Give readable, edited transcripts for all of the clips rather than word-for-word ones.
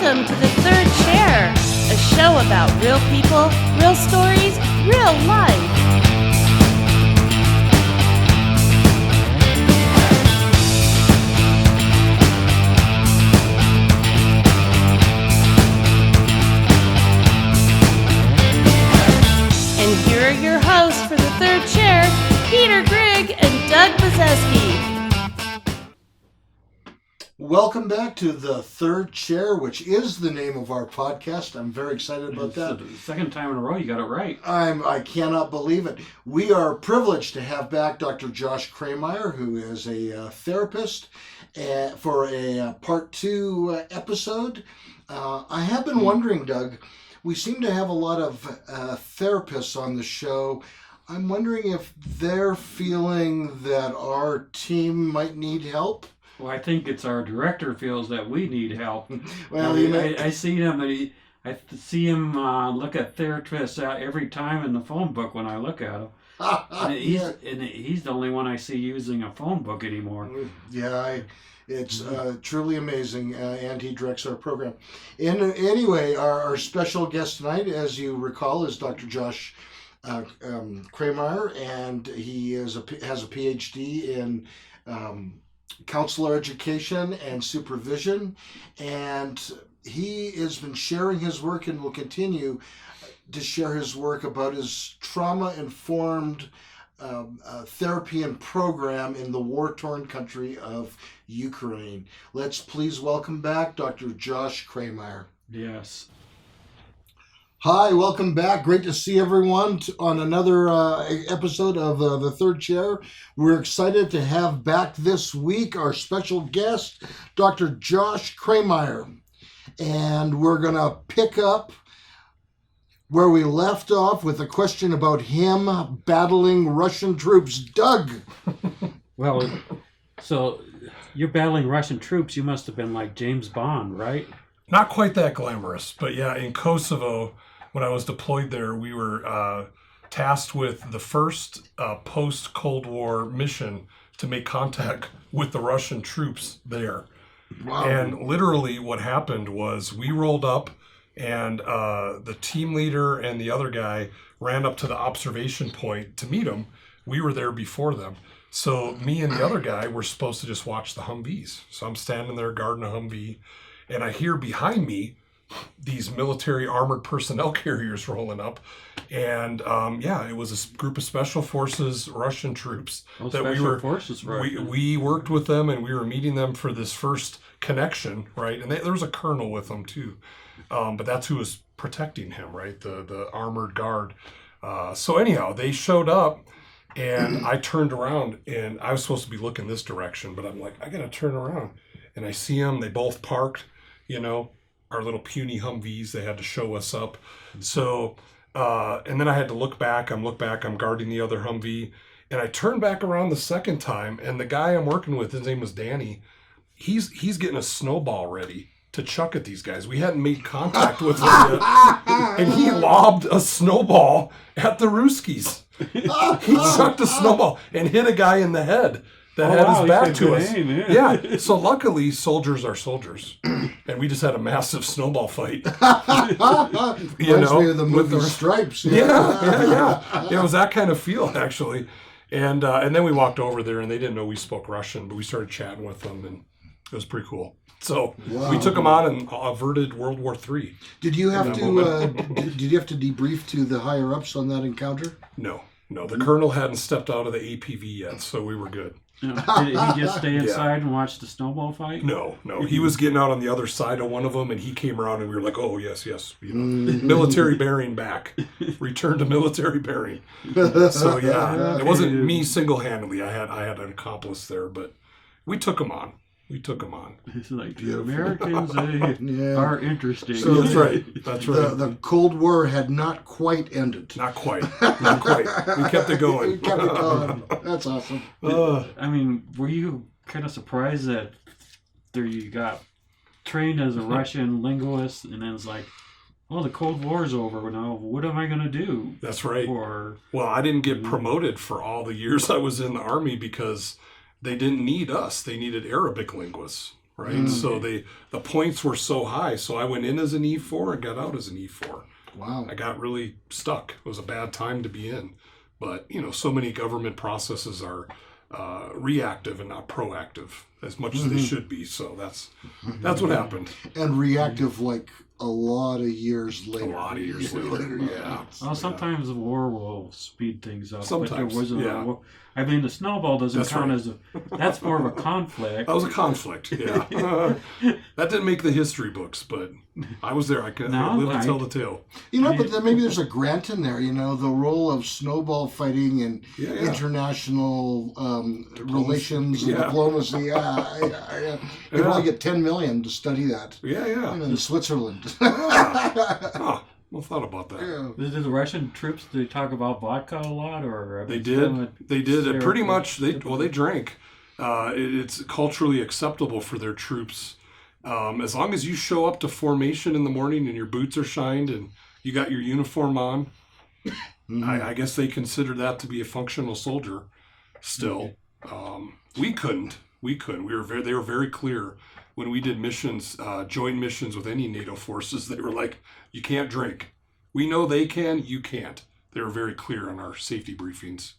Welcome to The Third Chair, a show about real people, real stories, real life. And here are your hosts for The Third Chair, Peter Grigg and Doug Bazeski. Welcome back to The Third Chair, which is the name of our podcast. I'm very excited about that. The second time in a row you got it right. I cannot believe it. We are privileged to have back Dr. Josh Kreimeyer, who is a therapist, for a part 2 episode. I have been wondering, Doug, we seem to have a lot of therapists on the show. I'm wondering if they're feeling that our team might need help. Well, I think it's our director feels that we need help. Well, I see him. I see him look at therapists every time in the phone book when I look at him. And he's the only one I see using a phone book anymore. Yeah, it's truly amazing, and he directs our program. Anyway, our special guest tonight, as you recall, is Dr. Josh Kreimeyer, and he has a PhD in counselor education and supervision, and he has been sharing his work and will continue to share his work about his trauma-informed therapy and program in the war-torn country of Ukraine. Let's please welcome back Dr. Josh Kreimeyer. Yes. Hi, welcome back. Great to see everyone on another episode of The Third Chair. We're excited to have back this week our special guest, Dr. Josh Kreimeyer. And we're going to pick up where we left off with a question about him battling Russian troops. Doug! Well, so you're battling Russian troops. You must have been like James Bond, right? Not quite that glamorous, but yeah, in Kosovo, when I was deployed there, we were tasked with the first post-Cold War mission to make contact with the Russian troops there. Wow. And literally what happened was we rolled up, and the team leader and the other guy ran up to the observation point to meet them. We were there before them. So me and the other guy were supposed to just watch the Humvees. So I'm standing there guarding a Humvee, and I hear behind me these military armored personnel carriers rolling up. And it was a group of special forces Russian troops we worked with them, and we were meeting them for this first connection, right? And there was a colonel with them too, but that's who was protecting him, right? The armored guard. So anyhow, they showed up, and I turned around, and I was supposed to be looking this direction, but I'm like, I gotta turn around, and I see them. They both parked, our little puny Humvees. They had to show us up. So, and then I had to look back. I'm guarding the other Humvee. And I turned back around the second time, and the guy I'm working with, his name was Danny, he's getting a snowball ready to chuck at these guys. We hadn't made contact with him yet. And he lobbed a snowball at the Ruskies. He chucked a snowball and hit a guy in the head that had his back to us. Yeah. So luckily, soldiers are soldiers, and we just had a massive snowball fight. Reminds me of the movie Stripes. Yeah. It was that kind of feel, actually. And then we walked over there, and they didn't know we spoke Russian, but we started chatting with them, and it was pretty cool. So we took them on and averted World War III. Did you have to? Did you have to debrief to the higher ups on that encounter? No. The colonel hadn't stepped out of the APV yet, so we were good. Did he just stay inside and watch the snowball fight? No. He was getting out on the other side of one of them, and he came around, and we were like, oh, yes. Military bearing back. Return to military bearing. So, yeah. It wasn't me single-handedly. I had an accomplice there, but we took him on. It's like the Americans are interesting. So That's right. The Cold War had not quite ended. Not quite. We kept it going. That's awesome. Were you kind of surprised that you got trained as a Russian linguist, and then it's like, oh, the Cold War's over now. What am I going to do? That's right. Well, I didn't get promoted for all the years I was in the Army because they didn't need us. They needed Arabic linguists, right? So the points were so high. So I went in as an E4 and got out as an E4. Wow. I got really stuck. It was a bad time to be in. But, so many government processes are reactive and not proactive as much as they should be. So that's what happened. And reactive like a lot of years later. Yeah. Well, sometimes the war will speed things up. Sometimes, but there wasn't yeah. a war. I mean, the snowball doesn't That's count right. as that's more of a conflict. That was a conflict, yeah. That didn't make the history books, but I was there. I could live to tell the tale. But then maybe there's a grant in there, the role of snowball fighting and international relations and diplomacy. You probably get $10 million to study that. Yeah. In Switzerland. Well, thought about that. Yeah. Did the Russian troops, they talk about vodka a lot? Or They did. It pretty much, they drank. It's culturally acceptable for their troops. As long as you show up to formation in the morning and your boots are shined and you got your uniform on, I guess they consider that to be a functional soldier still. We couldn't. They were very clear when we did missions, joint missions with any NATO forces. They were like, you can't drink. We know they can, you can't. They were very clear on our safety briefings.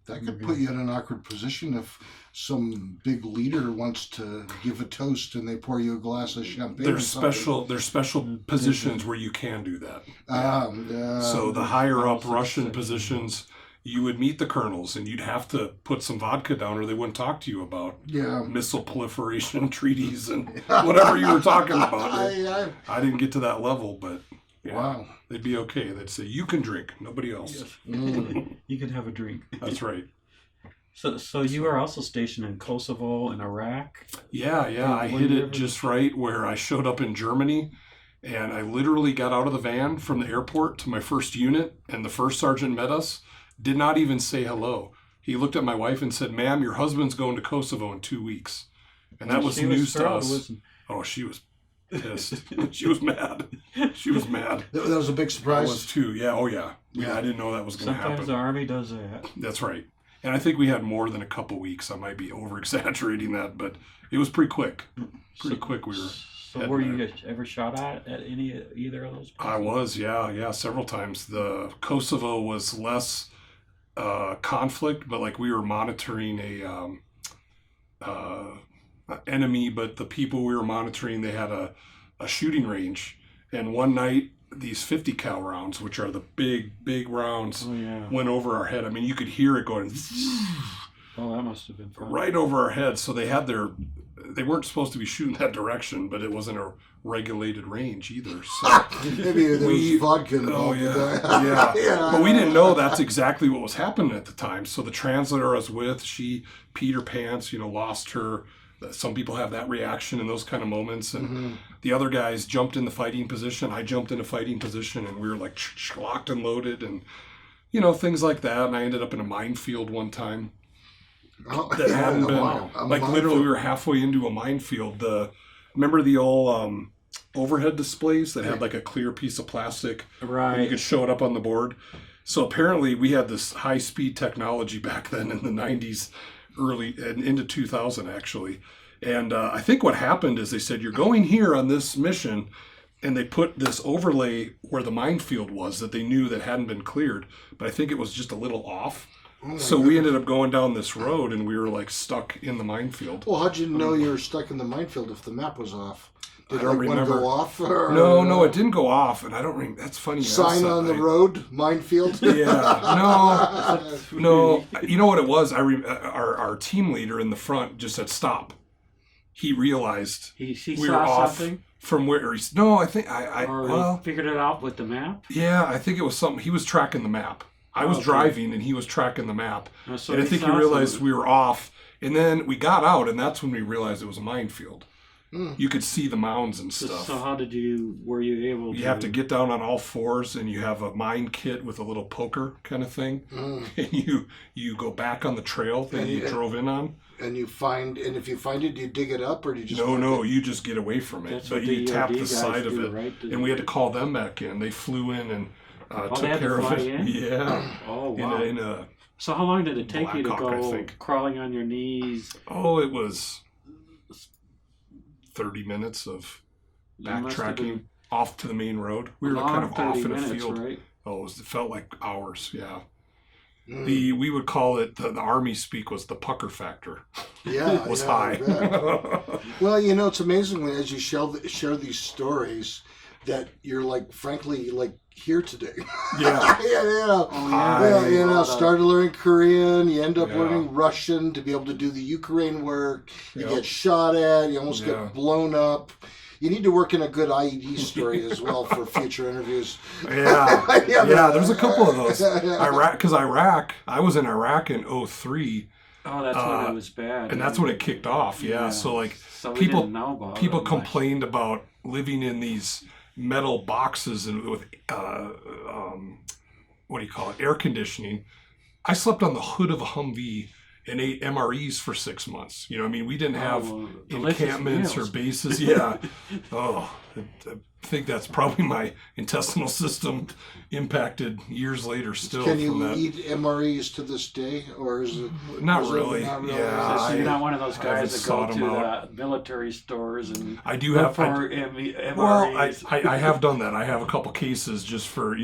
That could put you in an awkward position if some big leader wants to give a toast and they pour you a glass of champagne. There's special positions where you can do that. So the higher up Russian positions, you would meet the colonels and you'd have to put some vodka down or they wouldn't talk to you about missile proliferation treaties and whatever you were talking about. I didn't get to that level, but wow, they'd be okay. They'd say, you can drink, nobody else. Yes. You can have a drink. That's right. So you were also stationed in Kosovo and Iraq? Yeah. I hit it just right where I showed up in Germany and I literally got out of the van from the airport to my first unit and the first sergeant met us. Did not even say hello. He looked at my wife and said, "Ma'am, your husband's going to Kosovo in 2 weeks." And that was news to us. Oh, she was pissed. She was mad. That was a big surprise. I was too. Yeah. Oh, yeah. I didn't know that was going to happen. Sometimes the Army does that. That's right. And I think we had more than a couple weeks. I might be over-exaggerating that, but it was pretty quick. Quick we were. So were you ever shot at either of those places? I was, yeah, several times. The Kosovo was less conflict, but like we were monitoring a enemy, but the people we were monitoring, they had a shooting range. And one night, these 50 cal rounds, which are the big rounds, went over our head. I mean, you could hear it going that must have been fun. Right over our heads. So they weren't supposed to be shooting that direction, but it wasn't a regulated range either. So maybe there was vodka involved. Yeah. But we didn't know that's exactly what was happening at the time. So the translator I was with, she peed her pants, lost her. Some people have that reaction in those kind of moments. And the other guys jumped in the fighting position. I jumped in a fighting position and we were like locked and loaded and, things like that. And I ended up in a minefield one time. That hadn't been literally we were halfway into a minefield. Remember the old overhead displays that had like a clear piece of plastic, right? And you could show it up on the board. So apparently we had this high speed technology back then in the 90s, early and into 2000 actually. And I think what happened is they said you're going here on this mission, and they put this overlay where the minefield was that they knew that hadn't been cleared, but I think it was just a little off. So we ended up going down this road and we were like stuck in the minefield. Well, how'd you know you were stuck in the minefield if the map was off? Did one go off? Or, no, it didn't go off, and I don't remember. That's funny. Sign on the road, minefield. Yeah, no. You know what it was? Our team leader in the front just said stop. He realized he we were off something from where he's. No, I think I figured it out with the map. Yeah, I think it was something. He was tracking the map. I was driving and he was tracking the map. So and I think he realized we were off. And then we got out and that's when we realized it was a minefield. You could see the mounds and stuff. So how were you able to? You have to get down on all fours and you have a mine kit with a little poker kind of thing. And you go back on the trail that you drove in on. And if you find it, do you dig it up or do you just... No, you just get away from it. That's but you tap the side of it. Right? And we had to call them back in. They flew in and took care of it. In? Yeah. Oh, wow. So how long did it take you to Hawk, go crawling on your knees? Oh, it was 30 minutes of You must have backtracking been off to the main road. We a were long kind of off 30 in a minutes, field. right? Oh, it felt like hours. Yeah. Mm. We would call it the army speak was the pucker factor. Yeah, was yeah, high. I bet. Well, you know, it's amazing when as you share these stories that you're like, frankly, like here today. Yeah. Yeah, you know, Oh, yeah, you know, started learning Korean, you end up Yeah. learning Russian to be able to do the Ukraine work. You Yep. get shot at, you almost Yeah. get blown up. You need to work in a good IED story as well for future interviews. Yeah. Yeah, there's a couple of those. Yeah. Iraq, I was in Iraq in 2003, Oh, that's when it was bad. and that's when it kicked off. Yeah. So like So we people didn't know about people it much. complained about living in these metal boxes and with what do you call it, air conditioning. I slept on the hood of a Humvee and ate MREs for 6 months. You know, I mean, we didn't have delicious encampments meals. or bases. Yeah. I think that's probably my intestinal system impacted years later still. Can from you that. eat MREs to this day, or is it? Not is it really. not really? Yeah. So you're not one of those I guys that go haven't to sought 'em the military stores and I do look have. for MREs. Well, I have done that. I have a couple cases just for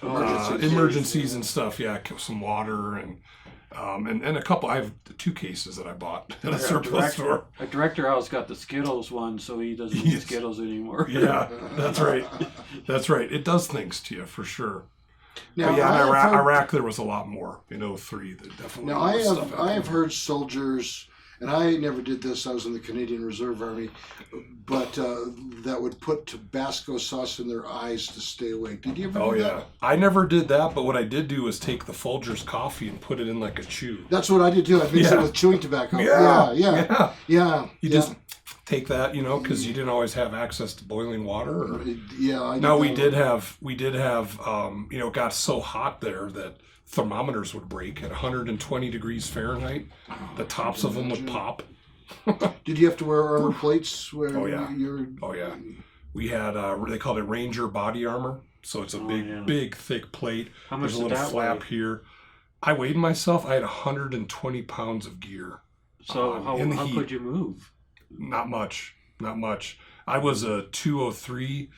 emergencies and stuff. Yeah, some water and a couple. I have 2 cases that I bought at a surplus store. A director house got the Skittles one, so he doesn't eat Skittles anymore. Yeah, that's right. That's right. It does things to you for sure. Now, But yeah, in I have heard- Iraq there was a lot more in 2003. That definitely. Now was stuff I have happening. heard soldiers, and I never did this. I was in the Canadian Reserve Army, but that would put Tabasco sauce in their eyes to stay awake. Did you ever? Oh do yeah, that? I never did that, but what I did do was take the Folgers coffee and put it in like a chew. That's what I did too. I mixed it Yeah. with chewing tobacco. Yeah, Yeah. You yeah. just take that, because you didn't always have access to boiling water. Or... Yeah. I No, we that. did have. It got so hot there that thermometers would break at 120 degrees Fahrenheit. The tops of them would pop. Did you have to wear armor plates? Where Oh, yeah. You're... Oh yeah, we had. They called it Ranger body armor. So it's a big, thick plate. How much There's a did little that flap weigh? here. I weighed myself. I had 120 pounds of gear. So how in the heat. could you move? Not much. I was a 203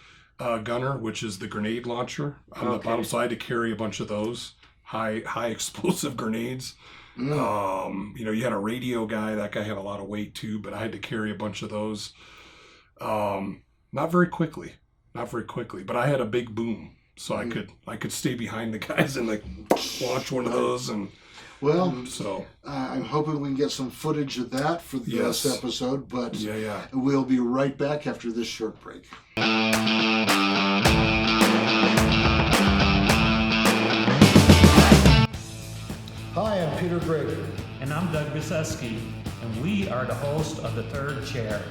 gunner, which is the grenade launcher on the Okay. bottom side to carry a bunch of those high explosive grenades. You had a radio guy. That guy had a lot of weight too, but I had to carry a bunch of those. Not very quickly, but I had a big boom, so I could stay behind the guys and like launch one of those and. Well, So I'm hoping we can get some footage of that for this Yes. episode, but yeah. we'll be right back after this short break. Hi, I'm Peter Grader. And I'm Doug Gusewski, and we are the host of The Third Chair.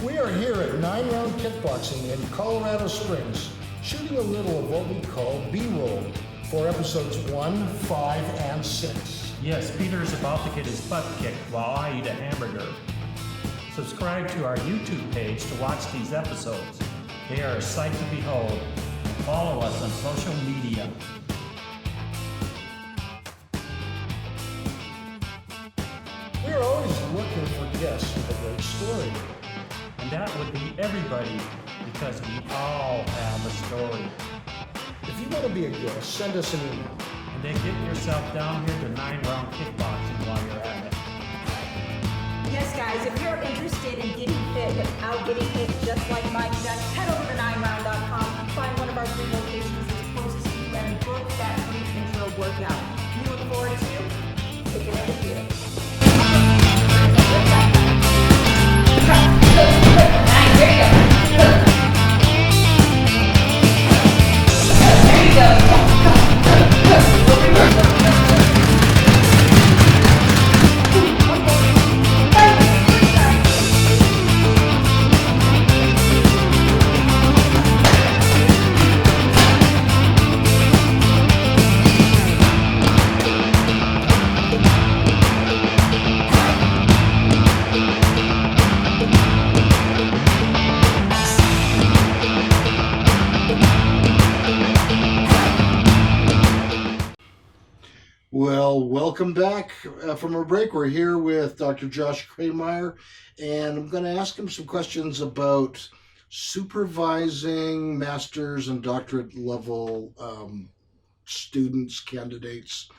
We are here at 9 Round Kickboxing in Colorado Springs, shooting a little of what we call B-roll for episodes 1, 5, and 6. Yes, Peter is about to get his butt kicked while I eat a hamburger. Subscribe to our YouTube page to watch these episodes. They are a sight to behold. And follow us on social media. We are always looking for guests with a great story. And that would be everybody, because we all have a story. If you want to be a guest, send us an email. And then get yourself down here to 9 Round Kickboxing while you're at it. Yes, guys, if you're interested in getting fit without getting hit just like Mike does, head over to 9round.com, find one of our 3 locations that's closest to you, and book that free intro workout. We look forward to kicking it with you. Welcome back from our break. We're here with Dr. Josh Kreimeyer, and I'm going to ask him some questions about supervising master's and doctorate level students, candidates.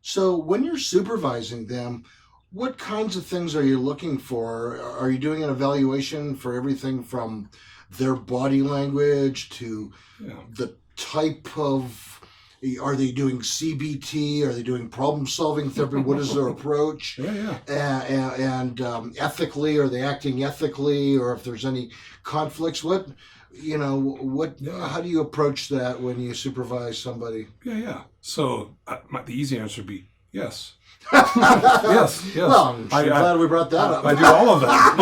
So when you're supervising them, what kinds of things are you looking for? Are you doing an evaluation for everything from their body language to the type of, are they doing CBT? Are they doing problem-solving therapy? What is their approach? And ethically, are they acting ethically? Or if there's any conflicts, how do you approach that when you supervise somebody? So the easy answer would be yes. yes. Well, I'm glad we brought that up. I do all of that,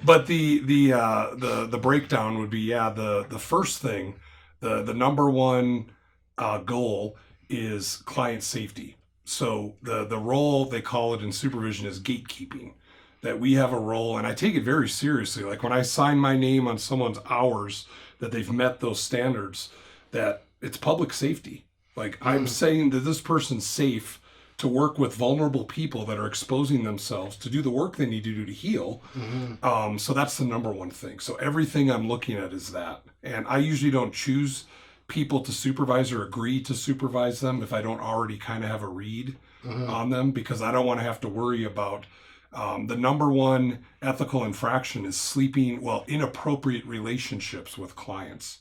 but the breakdown would be the first thing, the number one goal is client safety. So the role, they call it in supervision, is gatekeeping. That we have a role, and I take it very seriously. Like when I sign my name on someone's hours that they've met those standards, that it's public safety. Like I'm saying that this person's safe to work with vulnerable people that are exposing themselves to do the work they need to do to heal. So that's the number one thing. So everything I'm looking at is that. And I usually don't choose people to supervise or agree to supervise them if I don't already kind of have a read on them, because I don't want to have to worry about the number one ethical infraction is inappropriate relationships with clients,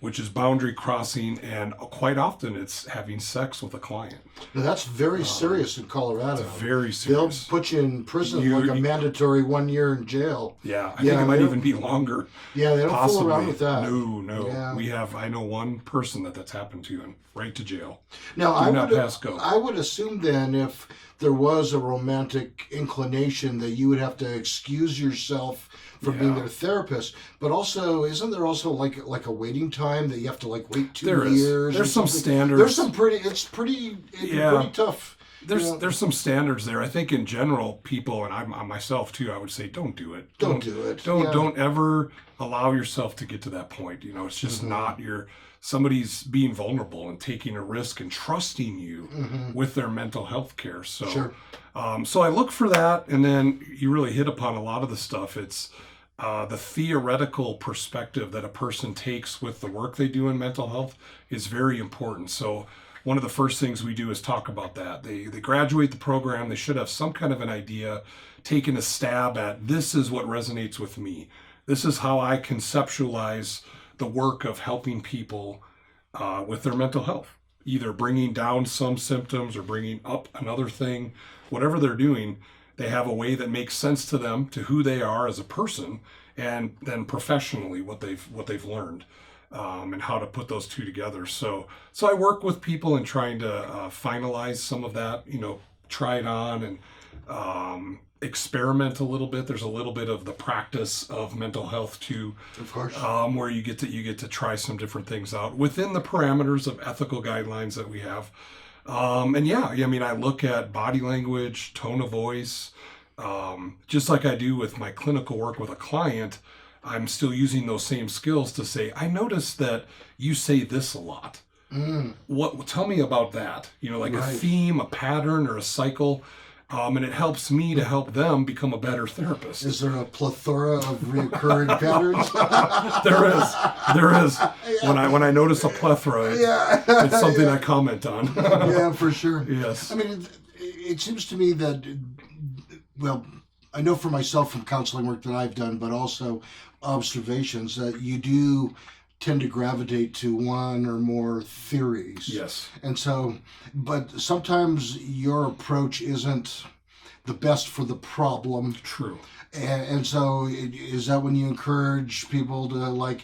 which is boundary crossing, and quite often it's having sex with a client. Now that's very serious in Colorado. It's very serious. They'll put you in prison like a mandatory 1 year in jail. I think it might even be longer. Yeah, they don't possibly. fool around with that. No. Yeah. I know one person that's happened to, and right to jail. Now, I would assume then if there was a romantic inclination that you would have to excuse yourself from being their therapist, but also isn't there also like a waiting time that you have to wait 2 years? There's some standards. There's some pretty tough. There's some standards there. I think in general, people, and I myself too, I would say don't do it. Don't do it. Don't ever allow yourself to get to that point. It's just not somebody's being vulnerable and taking a risk and trusting you with their mental health care. So, so I look for that, and then you really hit upon a lot of the stuff. It's the theoretical perspective that a person takes with the work they do in mental health is very important. So one of the first things we do is talk about that. They graduate the program, they should have some kind of an idea, taking a stab at, this is what resonates with me. This is how I conceptualize the work of helping people with their mental health, either bringing down some symptoms or bringing up another thing. Whatever they're doing, they have a way that makes sense to them, to who they are as a person, and then professionally what they've learned, and how to put those two together. So I work with people in trying to finalize some of that, try it on and experiment a little bit. There's a little bit of the practice of mental health too, of course, where you get to try some different things out within the parameters of ethical guidelines that we have. I look at body language, tone of voice, just like I do with my clinical work with a client. I'm still using those same skills to say, I noticed that you say this a lot. Tell me about that? A theme, a pattern, or a cycle. And it helps me to help them become a better therapist. Is there a plethora of recurring patterns? There is. Yeah. When I notice a plethora, it's something I comment on. Yeah, for sure. Yes. I mean, it seems to me that, I know for myself from counseling work that I've done, but also observations, that you do tend to gravitate to one or more theories. Yes. And so, but sometimes your approach isn't the best for the problem. True. And so is that when you encourage people to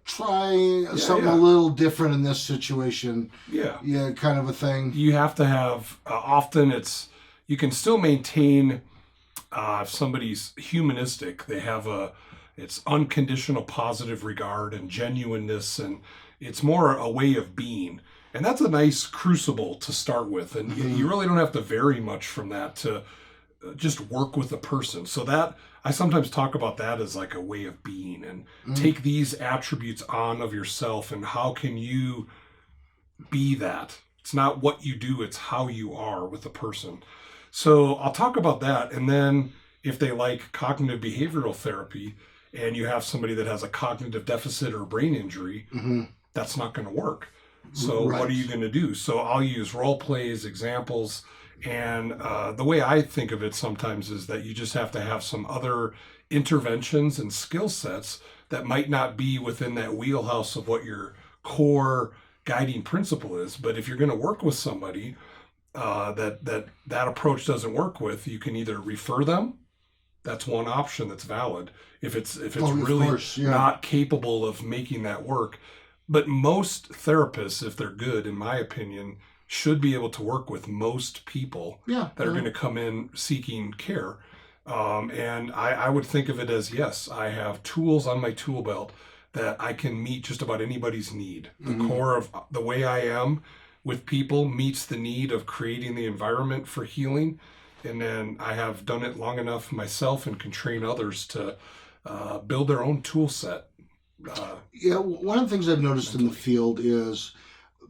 try something a little different in this situation? Yeah, kind of a thing. You have to have, often you can still maintain, if somebody's humanistic, they have it's unconditional positive regard and genuineness, and it's more a way of being. And that's a nice crucible to start with. And you really don't have to vary much from that to just work with a person. So that, I sometimes talk about that as like a way of being, and take these attributes on of yourself, and how can you be that It's not what you do, it's how you are with the person. So I'll talk about that. And then if they like cognitive behavioral therapy and you have somebody that has a cognitive deficit or brain injury, that's not going to work. So what are you going to do? So I'll use role plays, examples. And the way I think of it sometimes is that you just have to have some other interventions and skill sets that might not be within that wheelhouse of what your core guiding principle is. But if you're going to work with somebody that approach doesn't work with, you can either refer them. That's one option that's valid. If it's really not capable of making that work. But most therapists, if they're good, in my opinion, should be able to work with most people that are going to come in seeking care. And I would think of it as, yes, I have tools on my tool belt that I can meet just about anybody's need. The core of the way I am with people meets the need of creating the environment for healing. And then I have done it long enough myself and can train others to build their own tool set. One of the things I've noticed in the field is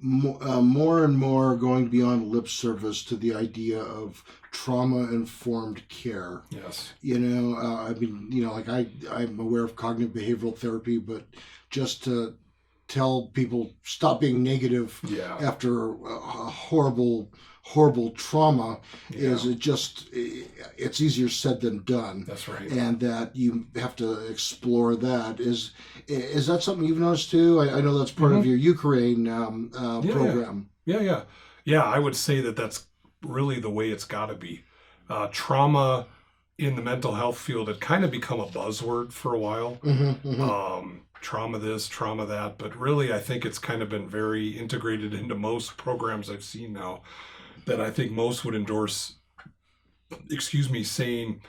more and more going beyond lip service to the idea of trauma-informed care. Yes. I mean, like I'm aware of cognitive behavioral therapy, but just to tell people stop being negative after a horrible trauma it's easier said than done. That's right. And that you have to explore that. Is that something you've noticed too? I know that's part of your Ukraine program. Yeah, I would say that's really the way it's got to be. Trauma in the mental health field had kind of become a buzzword for a while. Trauma this, trauma that, but really I think it's kind of been very integrated into most programs I've seen now, that I think most would endorse, saying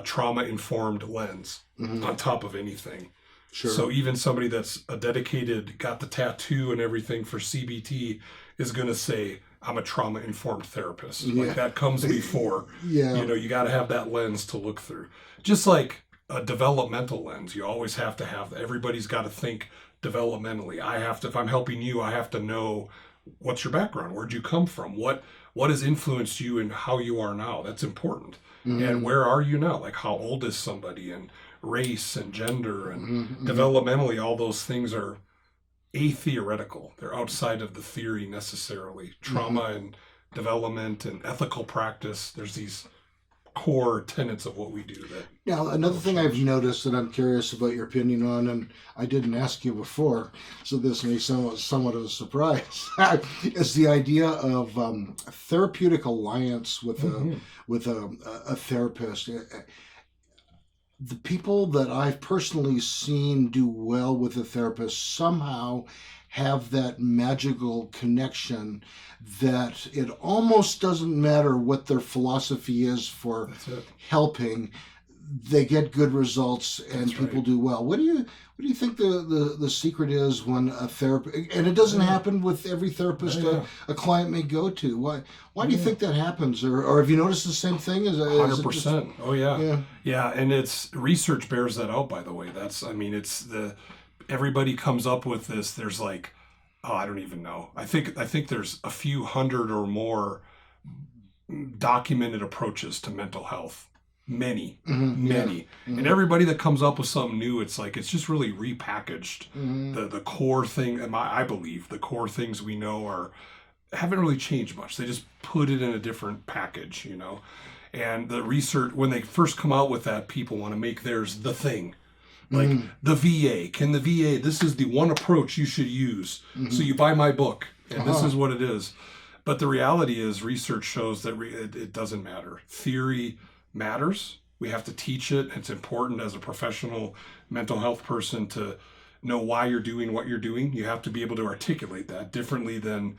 trauma-informed lens on top of anything. Sure. So even somebody that's a dedicated, got the tattoo and everything for CBT is going to say, I'm a trauma-informed therapist. Like that comes before. You got to have that lens to look through. Just like a developmental lens, you always have to have, everybody's got to think developmentally. If I'm helping you, I have to know what's your background, where'd you come from, what has influenced you and how you are now. That's important. And where are you now? Like how old is somebody, and race and gender and developmentally, all those things are atheoretical. They're outside of the theory necessarily. Trauma and development and ethical practice, there's these core tenets of what we do. Now, another thing I've noticed that I'm curious about your opinion on, and I didn't ask you before, so this may sound somewhat of a surprise, is the idea of therapeutic alliance with a therapist. The people that I've personally seen do well with a therapist somehow have that magical connection that it almost doesn't matter what their philosophy is for helping. They get good results and people do well. What do you think the secret is when a therapist, and it doesn't happen with every therapist a client may go to? Why do you think that happens? Or have you noticed the same thing? 100%. Yeah, and it's research bears that out, by the way. Everybody comes up with this. There's like, I don't even know. I think there's a few hundred or more documented approaches to mental health. Many. And everybody that comes up with something new, it's like it's just really repackaged. The core thing, I believe, the core things we know haven't really changed much. They just put it in a different package, And the research, when they first come out with that, people want to make theirs the thing. Like the VA. This is the one approach you should use. So you buy my book, and this is what it is. But the reality is, research shows that it doesn't matter. Theory matters. We have to teach it. It's important as a professional mental health person to know why you're doing what you're doing. You have to be able to articulate that differently than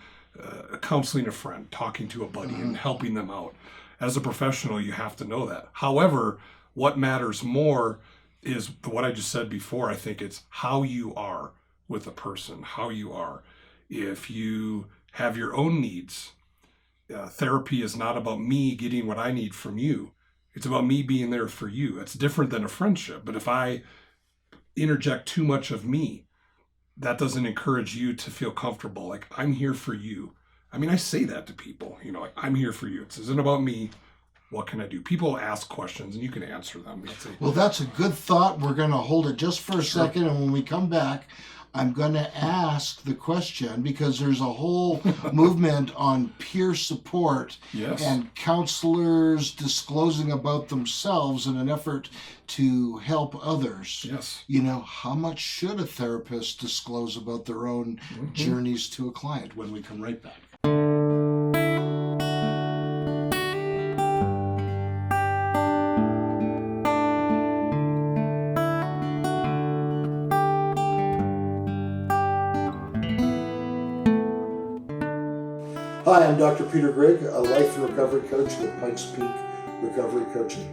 counseling a friend, talking to a buddy, and helping them out. As a professional, you have to know that. However, what matters more is what I just said before. I think it's how you are with a person, how you are. If you have your own needs, therapy is not about me getting what I need from you. It's about me being there for you. It's different than a friendship. But if I interject too much of me, that doesn't encourage you to feel comfortable. Like, I'm here for you. I mean, I say that to people, like, I'm here for you. This isn't about me. What can I do? People ask questions and you can answer them. Well, that's a good thought. We're going to hold it just for a second. And when we come back, I'm going to ask the question, because there's a whole movement on peer support and counselors disclosing about themselves in an effort to help others. Yes. How much should a therapist disclose about their own journeys to a client? When we come right back. Hi, I'm Dr. Peter Grigg, a life and recovery coach with Pikes Peak Recovery Coaching.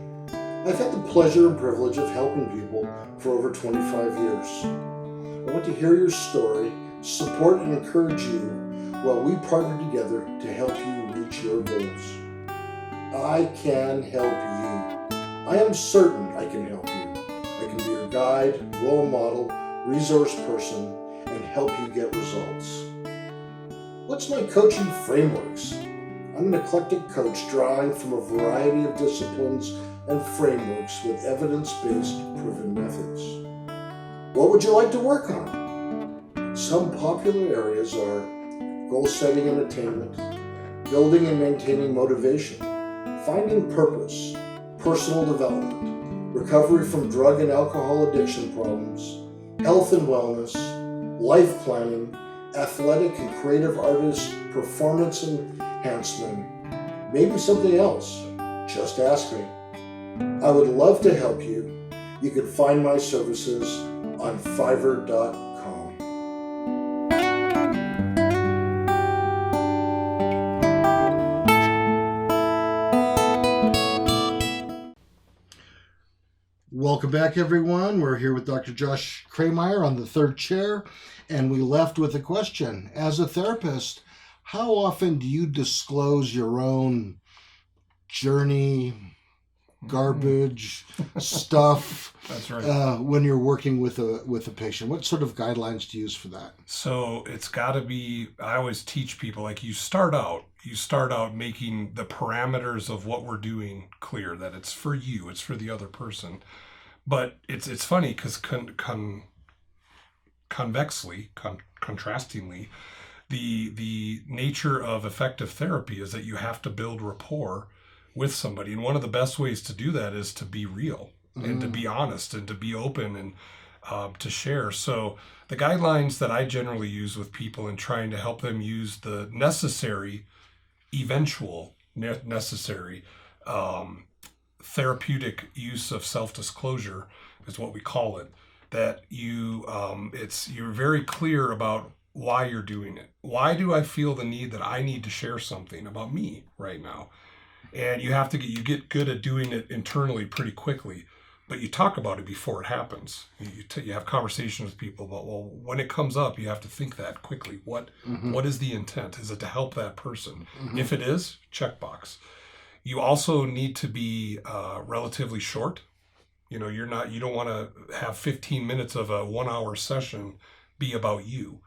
I've had the pleasure and privilege of helping people for over 25 years. I want to hear your story, support and encourage you while we partner together to help you reach your goals. I can help you. I am certain I can help you. I can be your guide, role model, resource person, and help you get results. What's my coaching frameworks? I'm an eclectic coach drawing from a variety of disciplines and frameworks with evidence-based proven methods. What would you like to work on? Some popular areas are goal setting and attainment, building and maintaining motivation, finding purpose, personal development, recovery from drug and alcohol addiction problems, health and wellness, life planning, athletic and creative artist performance enhancement, maybe something else. Just ask me. I would love to help you. You can find my services on Fiverr.com. Welcome back, everyone. We're here with Dr. Josh Kreimeyer on the third chair. And we left with a question. As a therapist, how often do you disclose your own journey, garbage, stuff? That's right. When you're working with a patient? What sort of guidelines do you use for that? So it's got to be, I always teach people, like, you start out making the parameters of what we're doing clear, that it's for you, it's for the other person. But it's funny because contrastingly, the nature of effective therapy is that you have to build rapport with somebody. And one of the best ways to do that is to be real and to be honest and to be open and to share. So the guidelines that I generally use with people in trying to help them use the necessary therapeutic use of self-disclosure is what we call it. That you're very clear about why you're doing it. Why do I feel the need that I need to share something about me right now? And you get good at doing it internally pretty quickly, but you talk about it before it happens. You have conversations with people about, well, when it comes up, you have to think that quickly. What is the intent? Is it to help that person? If it is, checkbox. You also need to be relatively short. You don't want to have 15 minutes of a 1 hour session be about you.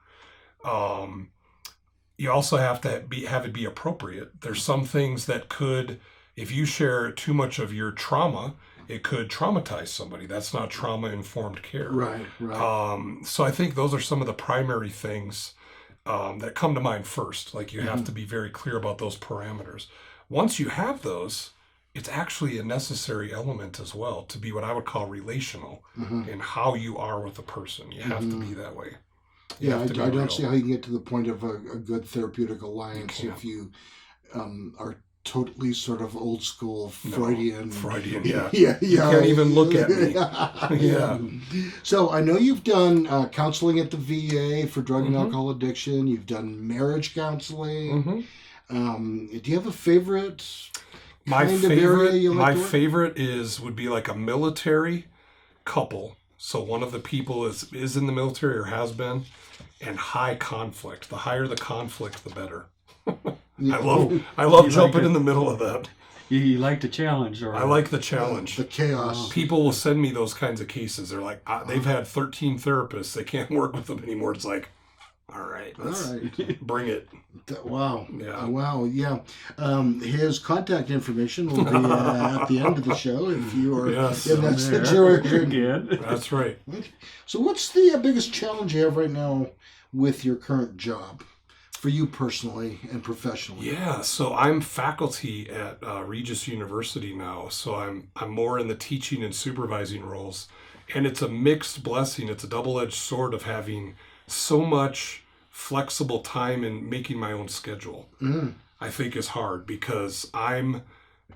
You also have to have it be appropriate. There's some things that could, if you share too much of your trauma, it could traumatize somebody. That's not trauma-informed care. Right. So I think those are some of the primary things that come to mind first. Like, you have to be very clear about those parameters. Once you have those, it's actually a necessary element as well to be what I would call relational in how you are with a person. You have to be that way. I don't see how you can get to the point of a good therapeutic alliance if you are totally sort of old school Freudian. Yeah. You can't even look at me. Yeah. So I know you've done counseling at the VA for drug and alcohol addiction. You've done marriage counseling. Do you have a favorite? My favorite would be like a military couple. So one of the people is in the military or has been, and high conflict. The higher the conflict, the better. I love jumping in the middle of that. You like the challenge, or I like the challenge, the chaos. People will send me those kinds of cases. They're like, they've had 13 therapists. They can't work with them anymore. It's like, All right. All right. Bring it. Wow. Yeah. Wow. Yeah. His contact information will be at the end of the show if you are Yes. in that There. situation. Good. That's right. So, what's the biggest challenge you have right now with your current job for you personally and professionally? Yeah, so I'm faculty at Regis University now, so I'm more in the teaching and supervising roles, and it's a mixed blessing. It's a double-edged sword of having so much flexible time and making my own schedule. I think is hard because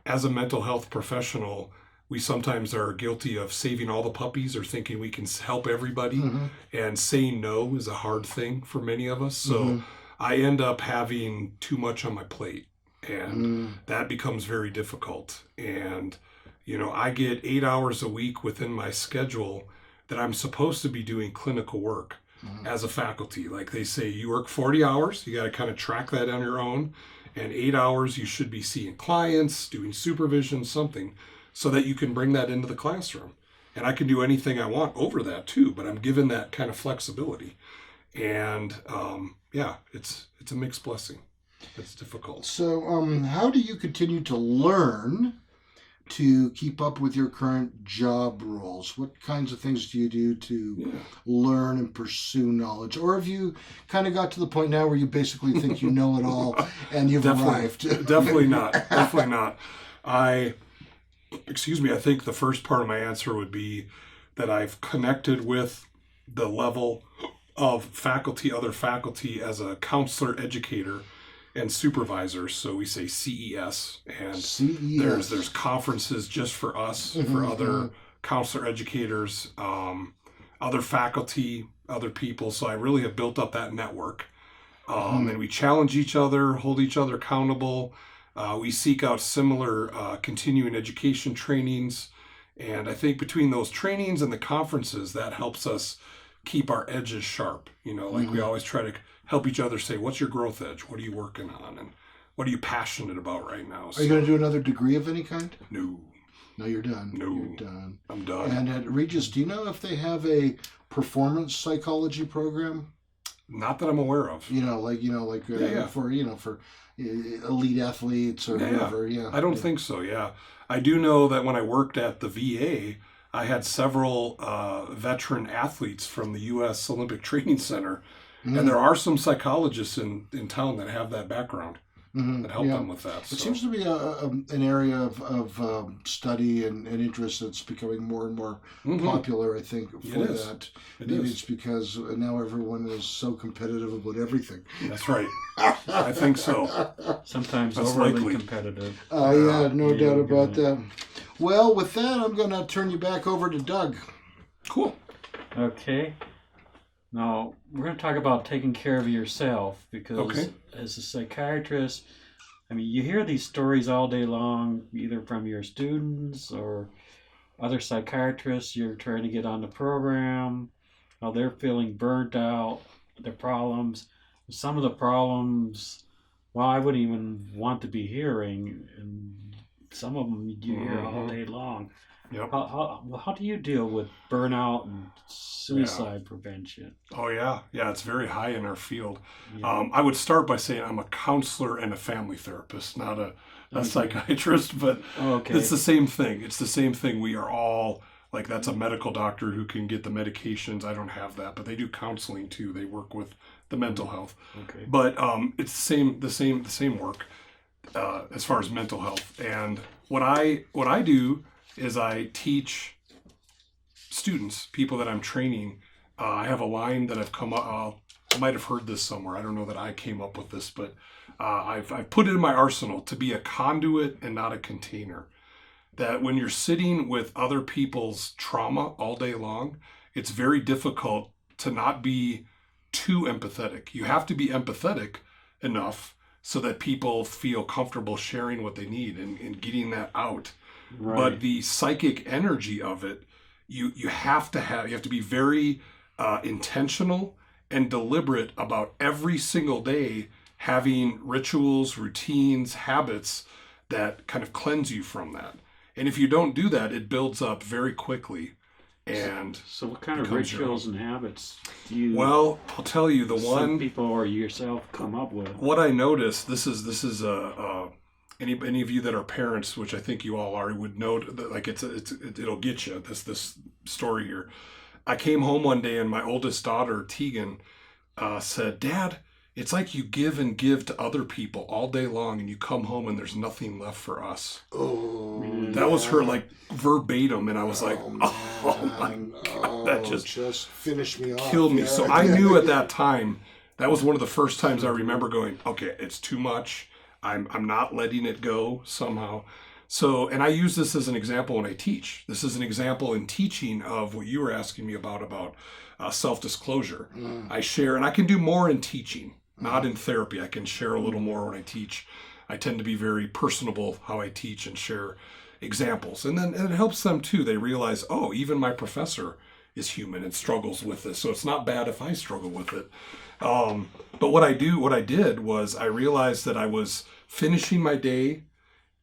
as a mental health professional, we sometimes are guilty of saving all the puppies or thinking we can help everybody, and saying no is a hard thing for many of us. So I end up having too much on my plate, and that becomes very difficult. And, I get 8 hours a week within my schedule that I'm supposed to be doing clinical work as a faculty. Like they say, you work 40 hours, you got to kind of track that on your own, and 8 hours you should be seeing clients, doing supervision, something, so that you can bring that into the classroom. And I can do anything I want over that too, but I'm given that kind of flexibility. And it's a mixed blessing. It's difficult. So, how do you continue to learn to keep up with your current job roles? What kinds of things do you do to learn and pursue knowledge? Or have you kind of got to the point now where you basically think you know it all and you've arrived? Definitely not. Definitely not. I think the first part of my answer would be that I've connected with the level of other faculty as a counselor, educator, and supervisor. So we say CES, and there's conferences just for us, for other counselor educators, other faculty, other people. So I really have built up that network, and we challenge each other, hold each other accountable. We seek out similar continuing education trainings, and I think between those trainings and the conferences, that helps us keep our edges sharp. We always try to help each other say, what's your growth edge? What are you working on? And what are you passionate about right now? Are you going to do another degree of any kind? No. No, you're done. No. You're done. I'm done. And at Regis, do you know if they have a performance psychology program? Not that I'm aware of. For elite athletes or whatever. Yeah. I don't think so. Yeah. I do know that when I worked at the VA, I had several veteran athletes from the U.S. Olympic Training Center, and there are some psychologists in town that have that background that help them with that. It seems to be an area of study and interest that's becoming more and more popular, I think, for that. Maybe it's because now everyone is so competitive about everything. That's right. I think so. Sometimes That's overly likely. competitive. No doubt about that. Well, with that, I'm going to turn you back over to Doug. Cool. Okay. Now, we're going to talk about taking care of yourself because as a psychiatrist, you hear these stories all day long, either from your students or other psychiatrists you're trying to get on the program, how they're feeling burnt out, their problems. Some of the problems, I wouldn't even want to be hearing, and some of them you hear all day long. Yep. How do you deal with burnout and suicide prevention? Oh, yeah. Yeah, it's very high in our field. Yeah. I would start by saying I'm a counselor and a family therapist, not a psychiatrist, but it's the same thing. It's the same thing. We are all, that's a medical doctor who can get the medications. I don't have that, but they do counseling too. They work with the mental health. Okay. But it's the same work as far as mental health. And what I do is I teach students, people that I'm training. I have a line that I've come up. I might have heard this somewhere. I don't know that I came up with this, but I've put it in my arsenal to be a conduit and not a container. That when you're sitting with other people's trauma all day long, it's very difficult to not be too empathetic. You have to be empathetic enough so that people feel comfortable sharing what they need and getting that out. Right. But the psychic energy of it, you have to be very intentional and deliberate about every single day having rituals, routines, habits that kind of cleanse you from that. And if you don't do that, it builds up very quickly. And so what kind of becomes your rituals own. and habits do you? Well, I'll tell you the some one. people or yourself come up with. What I noticed, this is any of you that are parents, which I think you all are, would know that, like it'll get you this story here. I came home one day and my oldest daughter Tegan said, "Dad, it's like you give and give to other people all day long, and you come home and there's nothing left for us." Oh, That was her like verbatim, and I was like, man. "Oh my God, that just finished me off. killed me." Yeah. So I knew at that time, that was one of the first times I remember going, okay, it's too much. I'm not letting it go somehow. So, and I use this as an example when I teach. This is an example in teaching of what you were asking me about self-disclosure. I share, and I can do more in teaching, not in therapy. I can share a little more when I teach. I tend to be very personable how I teach and share examples. And then it helps them too. They realize, oh, even my professor is human and struggles with this. So it's not bad if I struggle with it. But what I did was I realized that I was finishing my day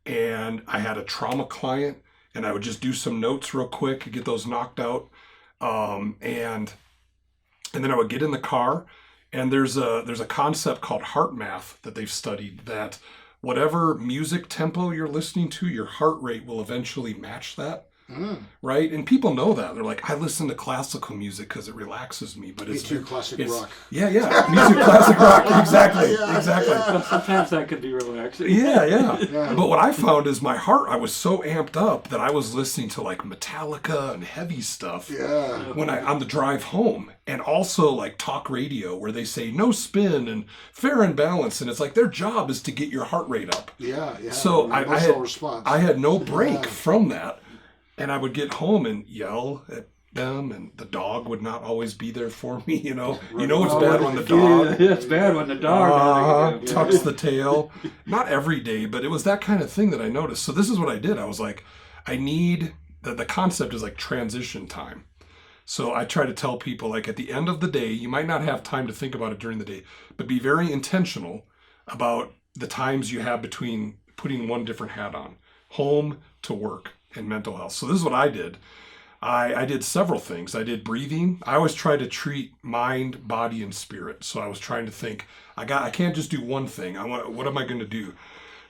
and I had a trauma client and I would just do some notes real quick, get those knocked out. And then I would get in the car, and there's a concept called heart math that they've studied, that whatever music tempo you're listening to, your heart rate will eventually match that. Right? And people know that. They're like, I listen to classical music because it relaxes me. But it's classic rock. Yeah. Music, classic rock. Exactly. Exactly. But sometimes that could be relaxing. Yeah. But what I found is my heart, I was so amped up that I was listening to like Metallica and heavy stuff when on the drive home. And also like talk radio where they say no spin and fair and balanced. And it's like their job is to get your heart rate up. Yeah. So I had no break Yeah. from that. And I would get home and yell at them, and the dog would not always be there for me, you know. You know it's bad when the dog It's bad when the dog tucks the tail. Not every day, but it was that kind of thing that I noticed. So this is what I did. I was like, I need, the concept is like transition time. So I try to tell people, like, at the end of the day, you might not have time to think about it during the day, but be very intentional about the times you have between putting one different hat on, home to work and mental health. So this is what I did. I did several things. I did breathing. I always try to treat mind, body, and spirit. So I was trying to think, I can't just do one thing. What am I going to do?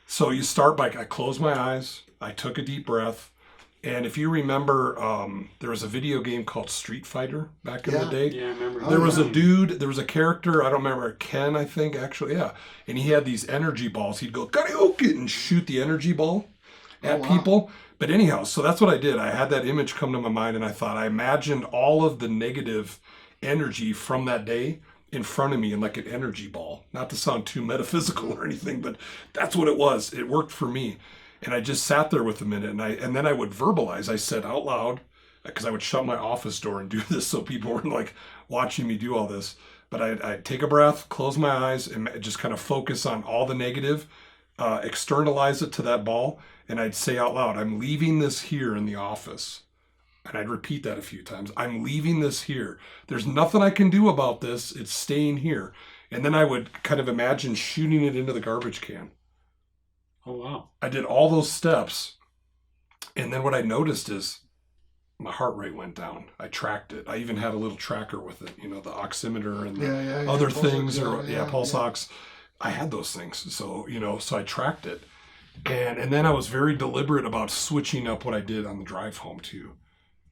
So you start by, I closed my eyes, I took a deep breath. And if you remember, there was a video game called Street Fighter back in the day. Yeah, I remember. There was a dude, there was a character, I don't remember, Ken, I think, actually, yeah. And he had these energy balls. He'd go, karaoke, and shoot the energy ball at people. But anyhow, so that's what I did. I had that image come to my mind, and I imagined all of the negative energy from that day in front of me in like an energy ball. Not to sound too metaphysical or anything, but that's what it was. It worked for me. And I just sat there with a minute, and then I would verbalize. I said out loud, because I would shut my office door and do this so people weren't like watching me do all this. But I'd take a breath, close my eyes, and just kind of focus on all the negative, externalize it to that ball, and I'd say out loud, I'm leaving this here in the office. And I'd repeat that a few times. I'm leaving this here. There's nothing I can do about this. It's staying here. And then I would kind of imagine shooting it into the garbage can. Oh, wow. I did all those steps. And then what I noticed is my heart rate went down. I tracked it. I even had a little tracker with it, you know, the oximeter and the other things, pulse ox. I had those things. So, you know, so I tracked it. And then I was very deliberate about switching up what I did on the drive home too.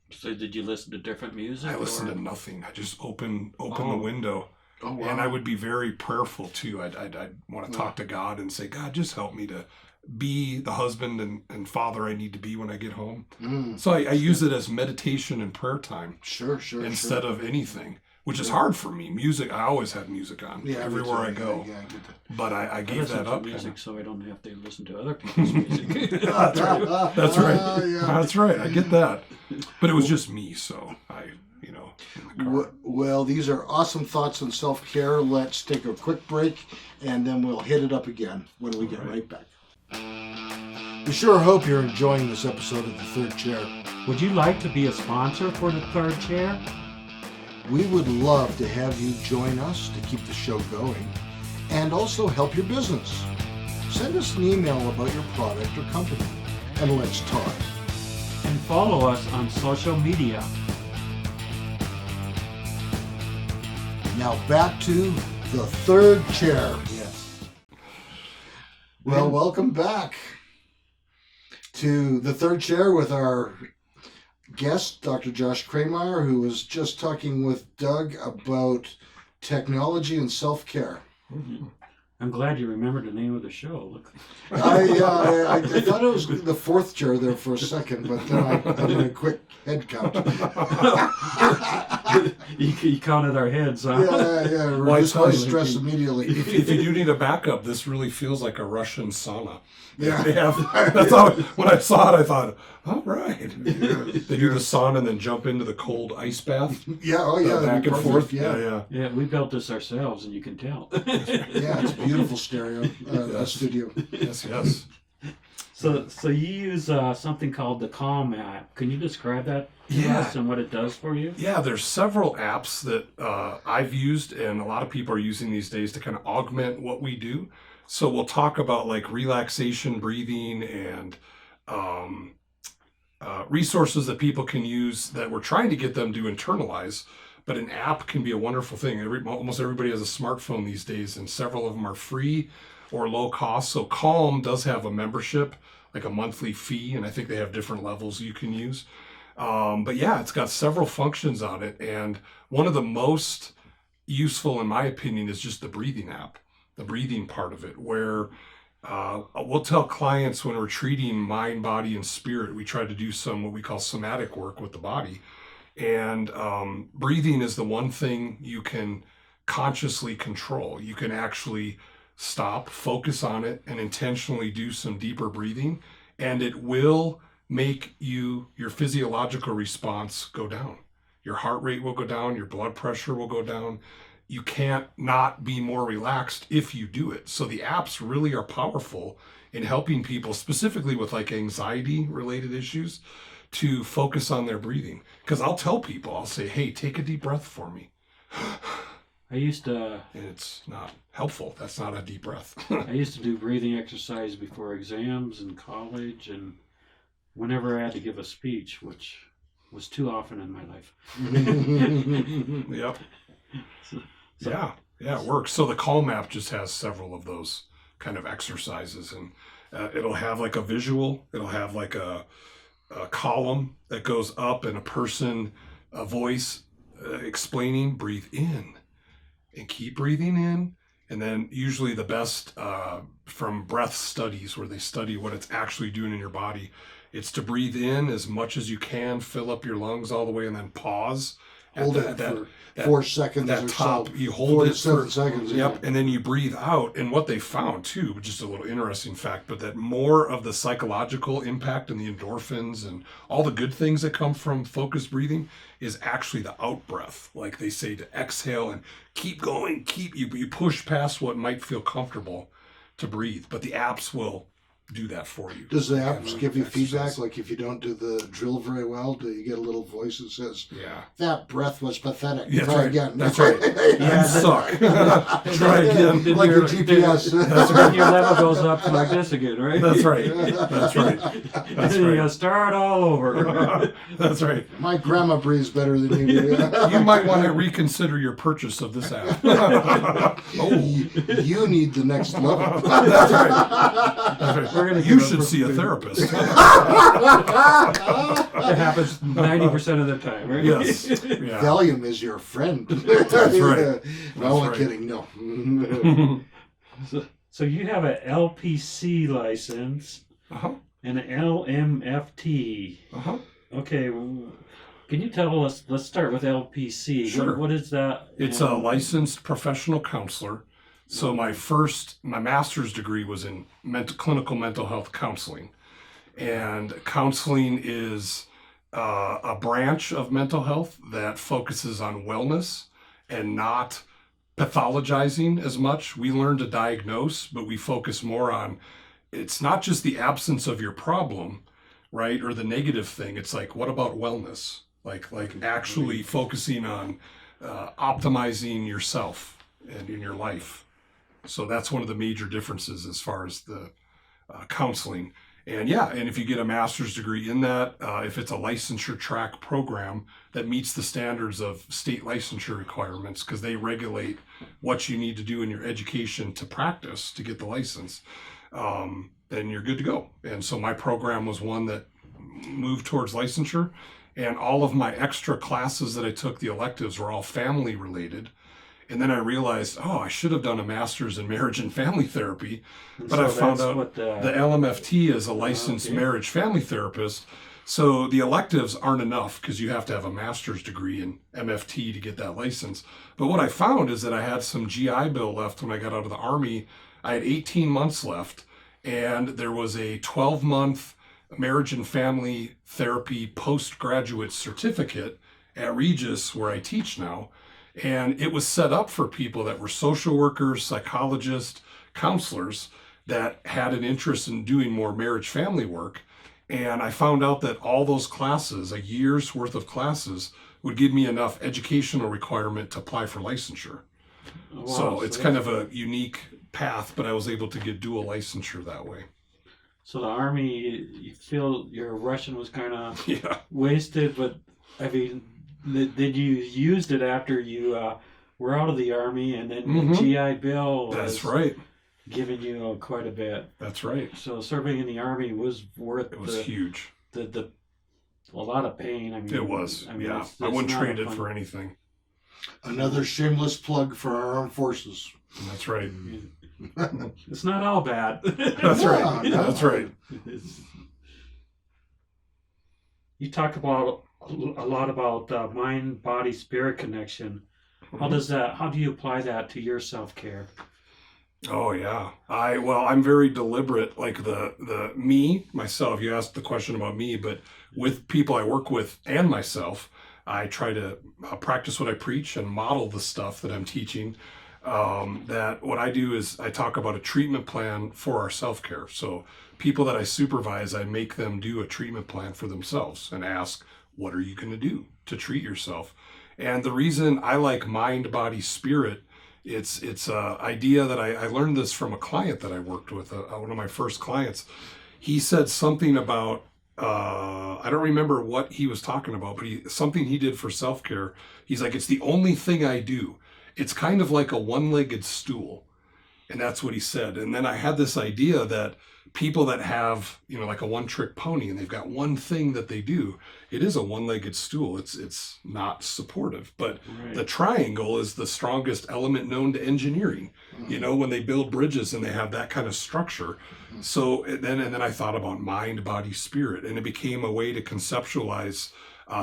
So did you listen to different music? I listened to nothing. I just opened the window. Oh, wow. And I would be very prayerful too. I'd want to talk to God and say, God, just help me to be the husband and father I need to be when I get home. So I use it as meditation and prayer time. Sure. Instead of anything, which is hard for me. Music, I always have music on everywhere I go. Yeah, I get that. But I gave that up. Music, so I don't have to listen to other people's music. That's right. That's right. I get that. But it was just me, so in the car. Well, these are awesome thoughts on self-care. Let's take a quick break, and then we'll hit it up again when we get right back. We sure hope you're enjoying this episode of The Third Chair. Would you like to be a sponsor for the Third Chair? We would love to have you join us to keep the show going and also help your business. Send us an email about your product or company, and let's talk. And follow us on social media. Now back to the third chair. Yes. Well, welcome back to the third chair with our guest, Dr. Josh Kreimeyer, who was just talking with Doug about technology and self-care. I'm glad you remembered the name of the show. Look. I thought it was the fourth chair there for a second, but then I did a quick head count. you counted our heads, huh? Yeah. Well, I This tell was you, stressed immediately. If you do need a backup, this really feels like a Russian sauna. Yeah. They have, that's how, when I saw it, I thought, all right. They do the sauna and then jump into the cold ice bath. Yeah, oh yeah. Back and perfect, forth. Yeah. Yeah, we built this ourselves, and you can tell. Yeah, it's a beautiful stereo studio. Yes. So you use something called the Calm app. Can you describe that to us and what it does for you? Yeah, there's several apps that I've used and a lot of people are using these days to kind of augment what we do. So we'll talk about like relaxation, breathing, and resources that people can use that we're trying to get them to internalize. But an app can be a wonderful thing. Almost everybody has a smartphone these days, and several of them are free or low cost. So Calm does have a membership, like a monthly fee, and I think they have different levels you can use. But yeah, it's got several functions on it, and one of the most useful, in my opinion, is just the breathing app, the breathing part of it, where we'll tell clients when we're treating mind, body, and spirit, we try to do some what we call somatic work with the body. And breathing is the one thing you can consciously control. You can actually stop, focus on it, and intentionally do some deeper breathing, and it will make your physiological response go down. Your heart rate will go down, your blood pressure will go down. You can't not be more relaxed if you do it. So the apps really are powerful in helping people, specifically with like anxiety related issues, to focus on their breathing. Because I'll tell people, I'll say, hey, take a deep breath for me. I used to. And it's not helpful. That's not a deep breath. I used to do breathing exercise before exams in college, and whenever I had to give a speech, which was too often in my life. Yep. Yeah, it works. So the Calm app just has several of those kind of exercises, and it'll have like a visual. It'll have like a column that goes up, and a voice explaining, breathe in and keep breathing in. And then usually the best from breath studies, where they study what it's actually doing in your body, it's to breathe in as much as you can, fill up your lungs all the way, and then pause. Hold it for 4 seconds that or top, so. you hold 4 to it 7 for, seconds. Yep, and then you breathe out. And what they found too, just a little interesting fact, but that more of the psychological impact and the endorphins and all the good things that come from focused breathing is actually the out breath. Like they say, to exhale and keep going, you push past what might feel comfortable to breathe. But the apps will do that for you. Does the apps give you Exercise. feedback? Like if you don't do the drill very well, do you get a little voice that says, Yeah. that breath was pathetic. Yeah, that's Try right. again. That's right. You suck. Try again. Like your GPS. That's when your level goes up to like this again, right? That's right. That's right. And That's then you right. gotta start all over. That's right. My grandma breathes better than you do. You might want to reconsider your purchase of this app. You need the next level. That's right. That's right. We're gonna You give should a- see a therapist. It happens 90% of the time, right? Yes. Yeah. Valium is your friend. That's right. No, I'm right. kidding. No. So you have an LPC license Uh-huh. and an LMFT. Uh-huh. Okay, can you tell us? Let's start with LPC. Sure. What is that? It's a licensed professional counselor. So my master's degree was in clinical mental health counseling. And counseling is a branch of mental health that focuses on wellness and not pathologizing as much. We learn to diagnose, but we focus more on, it's not just the absence of your problem, right? Or the negative thing. It's like, what about wellness? Like actually focusing on optimizing yourself and in your life. So that's one of the major differences as far as the counseling. And yeah, and if you get a master's degree in that, if it's a licensure track program that meets the standards of state licensure requirements, because they regulate what you need to do in your education to practice to get the license, then you're good to go. And so my program was one that moved towards licensure, and all of my extra classes that I took, the electives, were all family related. And then I realized, I should have done a master's in marriage and family therapy, but I found out the LMFT is a licensed marriage family therapist. So the electives aren't enough because you have to have a master's degree in MFT to get that license. But what I found is that I had some GI Bill left when I got out of the Army. I had 18 months left, and there was a 12-month marriage and family therapy postgraduate certificate at Regis, where I teach now. And it was set up for people that were social workers, psychologists, counselors that had an interest in doing more marriage family work. And I found out that all those classes, a year's worth of classes, would give me enough educational requirement to apply for licensure. Wow, so it's kind of a unique path, but I was able to get dual licensure that way. So the Army, you feel your Russian was kind of Yeah. wasted, but I mean, did you used it after you were out of the Army, and then the GI Bill was That's right. giving you quite a bit. That's right. So serving in the Army was worth It was huge. A lot of pain. I mean, It was. I mean, yeah. it's I wouldn't not trade a it fun- for anything. Another shameless plug for our armed forces. That's right. It's not all bad. That's right. No. That's right. You talk about a lot about mind, body, spirit connection. How do you apply that to your self-care? Oh yeah. I'm very deliberate, like the myself, you asked the question about me, but with people I work with and myself, I try to practice what I preach and model the stuff that I'm teaching. That what I do is I talk about a treatment plan for our self-care. So people that I supervise, I make them do a treatment plan for themselves and ask, what are you going to do to treat yourself? And the reason I like mind, body, spirit, it's a idea that I learned this from a client that I worked with, one of my first clients. He said something about, I don't remember what he was talking about, but something he did for self-care. He's like, it's the only thing I do. It's kind of like a one-legged stool. And that's what he said. And then I had this idea that people that have, like a one-trick pony and they've got one thing that they do, it is a one-legged stool. It's not supportive. But Right. the triangle is the strongest element known to engineering. When they build bridges and they have that kind of structure. So then I thought about mind, body, spirit, and it became a way to conceptualize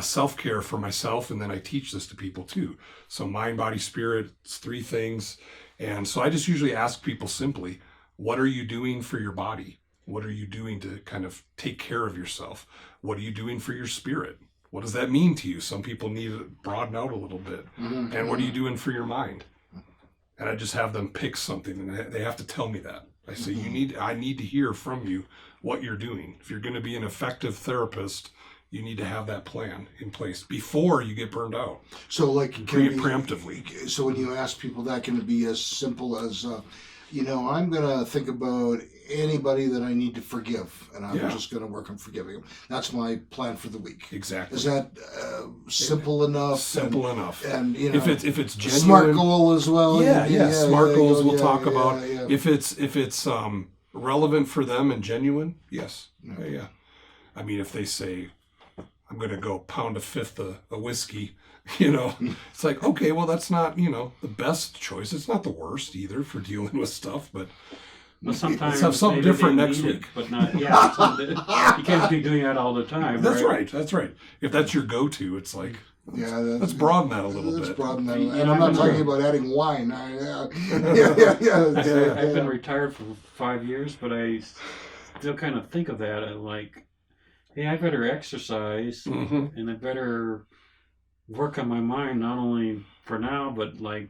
self-care for myself, and then I teach this to people too. So mind, body, spirit, it's 3 things. And so I just usually ask people simply, what are you doing for your body? What are you doing to kind of take care of yourself? What are you doing for your spirit? What does that mean to you? Some people need to broaden out a little bit. And what are you doing for your mind? And I just have them pick something, and they have to tell me that. I say, I need to hear from you what you're doing. If you're going to be an effective therapist, you need to have that plan in place before you get burned out. So, like, preemptively. So when you ask people, that can be as simple as, I'm going to think about anybody that I need to forgive, and I'm just going to work on forgiving them. That's my plan for the week. Exactly. Is that simple enough? Simple enough. And if it's genuine, smart goal as well. Smart goals we'll talk yeah, about. yeah. If it's relevant for them and genuine, yes. Yeah. I mean, if they say, I'm going to go pound a fifth of whiskey, it's like, okay, well, that's not, the best choice. It's not the worst either for dealing with stuff, but sometimes let's have something maybe different they next need it, week. but not, you can't be doing that all the time. That's right. right. If that's your go-to, it's like, Yeah, let's broaden that a little let's bit. broaden that. You And know, I'm not I've talking been- about adding wine. I've been retired for 5 years, but I still kind of think of that and like, hey, I better exercise Mm-hmm. and I better work on my mind, not only for now, but like,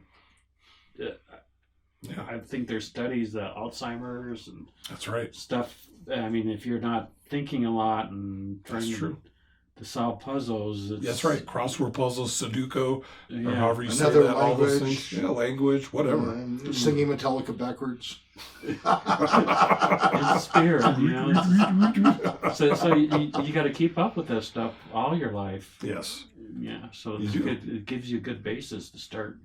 I think there's studies that Alzheimer's and That's right. stuff. I mean, if you're not thinking a lot and trying That's to true. solve puzzles. That's right. Crossword puzzles, Sudoku, Yeah. or however you Another say that. All those language. things. Yeah, language, whatever. Singing Metallica backwards. It's a spirit, you know. So you got to keep up with that stuff all your life. Yes. Yeah. So You it's do. good, it gives you a good basis to start.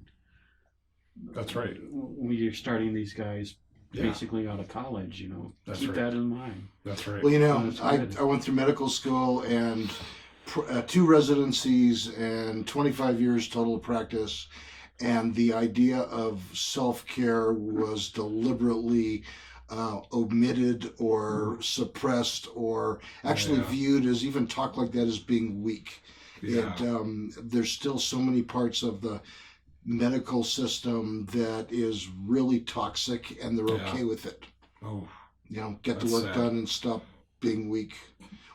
That's right. When you're starting these guys Yeah. basically out of college, you know, That's keep right. that in mind. That's right. Well, you know, That's I good. went through medical school and 2 residencies and 25 years total of practice. And the idea of self-care was deliberately omitted or suppressed or actually Yeah. viewed as even talk like that as being weak. Yeah. There's still so many parts of the medical system that is really toxic, and they're Yeah. okay with it. Oh, You know, get the That's work sad. done and stop being weak.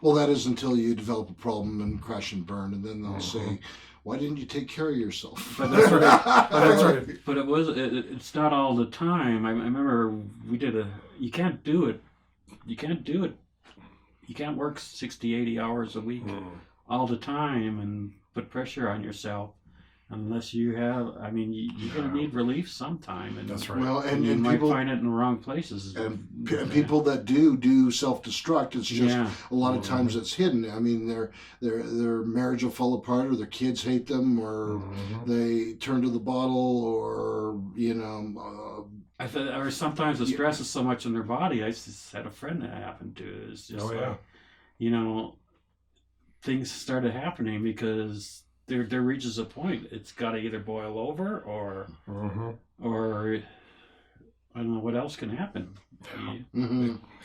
Well, that is until you develop a problem and crash and burn, and then they'll say, "Why didn't you take care of yourself?" But that's right. that's right. But it's not all the time. I remember we did you can't do it. You can't do it. You can't work 60, 80 hours a week all the time and put pressure on yourself unless you have, you're going to need relief sometime. And That's right. Well, and and you might people find it in the wrong places. and people that do self-destruct, it's just Yeah. a lot of times it's hidden. I mean, their marriage will fall apart, or their kids hate them, or they turn to the bottle, or Or sometimes the stress is so much in their body. I just had a friend that happened to. It's just things started happening because there reaches a point. It's got to either boil over or I don't know what else can happen.